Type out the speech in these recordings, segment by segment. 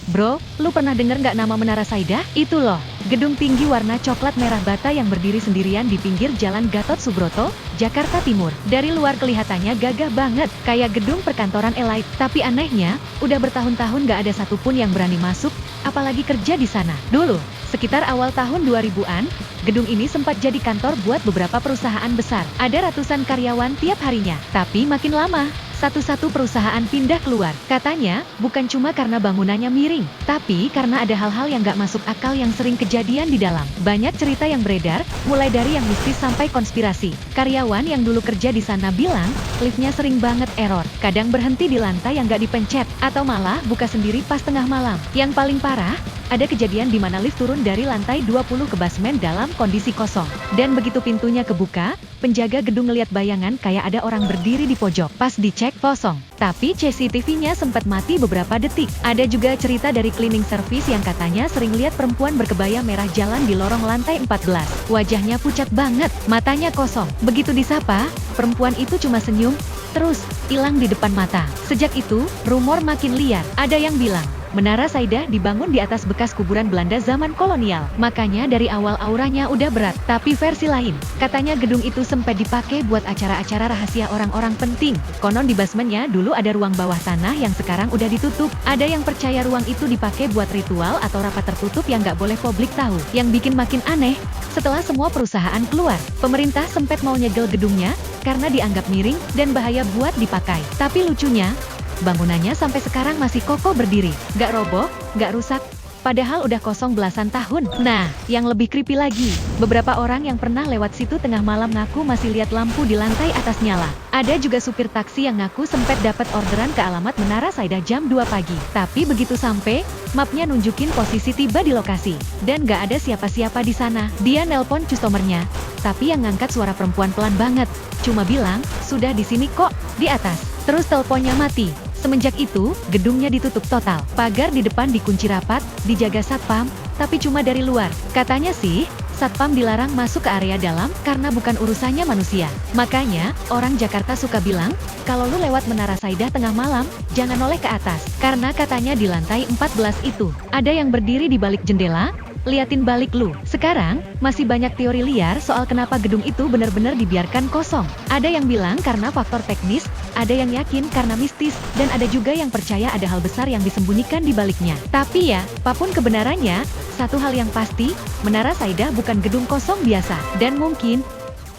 Bro, lu pernah denger nggak nama Menara Saidah? Itu loh, gedung tinggi warna coklat merah bata yang berdiri sendirian di pinggir Jalan Gatot Subroto, Jakarta Timur. Dari luar kelihatannya gagah banget, kayak gedung perkantoran elite. Tapi anehnya, udah bertahun-tahun nggak ada satupun yang berani masuk, apalagi kerja di sana. Dulu, sekitar awal tahun 2000-an, gedung ini sempat jadi kantor buat beberapa perusahaan besar. Ada ratusan karyawan tiap harinya. Tapi makin lama, satu-satu perusahaan pindah keluar. Katanya, bukan cuma karena bangunannya miring, tapi karena ada hal-hal yang gak masuk akal yang sering kejadian di dalam. Banyak cerita yang beredar, mulai dari yang mistis sampai konspirasi. Karyawan yang dulu kerja di sana bilang, liftnya sering banget error. Kadang berhenti di lantai yang gak dipencet, atau malah buka sendiri pas tengah malam. Yang paling parah, ada kejadian di mana lift turun dari lantai 20 ke basement dalam kondisi kosong. Dan begitu pintunya kebuka, penjaga gedung ngeliat bayangan kayak ada orang berdiri di pojok. Pas dicek, kosong. Tapi CCTV-nya sempat mati beberapa detik. Ada juga cerita dari cleaning service yang katanya sering lihat perempuan berkebaya merah jalan di lorong lantai 14. Wajahnya pucat banget, matanya kosong. Begitu disapa, perempuan itu cuma senyum, terus hilang di depan mata. Sejak itu, rumor makin liar. Ada yang bilang, Menara Saidah dibangun di atas bekas kuburan Belanda zaman kolonial. Makanya dari awal auranya udah berat. Tapi versi lain, katanya gedung itu sempat dipakai buat acara-acara rahasia orang-orang penting. Konon di basementnya dulu ada ruang bawah tanah yang sekarang udah ditutup. Ada yang percaya ruang itu dipakai buat ritual atau rapat tertutup yang nggak boleh publik tahu. Yang bikin makin aneh, setelah semua perusahaan keluar, pemerintah sempat mau nyegel gedungnya karena dianggap miring dan bahaya buat dipakai. Tapi lucunya, bangunannya sampai sekarang masih kokoh berdiri, nggak roboh, nggak rusak, padahal udah kosong belasan tahun. Nah, yang lebih creepy lagi, beberapa orang yang pernah lewat situ tengah malam ngaku masih lihat lampu di lantai atas nyala. Ada juga supir taksi yang ngaku sempat dapat orderan ke alamat Menara Saidah jam 2 pagi. Tapi begitu sampai, mapnya nunjukin posisi tiba di lokasi, dan nggak ada siapa-siapa di sana. Dia nelpon customernya, tapi yang ngangkat suara perempuan pelan banget, cuma bilang, sudah di sini kok, di atas. Terus teleponnya mati. Semenjak itu, gedungnya ditutup total. Pagar di depan dikunci rapat, dijaga satpam, tapi cuma dari luar. Katanya sih, satpam dilarang masuk ke area dalam karena bukan urusannya manusia. Makanya, orang Jakarta suka bilang, kalau lu lewat Menara Saidah tengah malam, jangan noleh ke atas. Karena katanya di lantai 14 itu, ada yang berdiri di balik jendela, liatin balik lu. Sekarang, masih banyak teori liar soal kenapa gedung itu benar-benar dibiarkan kosong. Ada yang bilang karena faktor teknis, ada yang yakin karena mistis, dan ada juga yang percaya ada hal besar yang disembunyikan di baliknya. Tapi ya, apapun kebenarannya, satu hal yang pasti, Menara Saidah bukan gedung kosong biasa. Dan mungkin,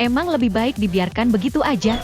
emang lebih baik dibiarkan begitu aja.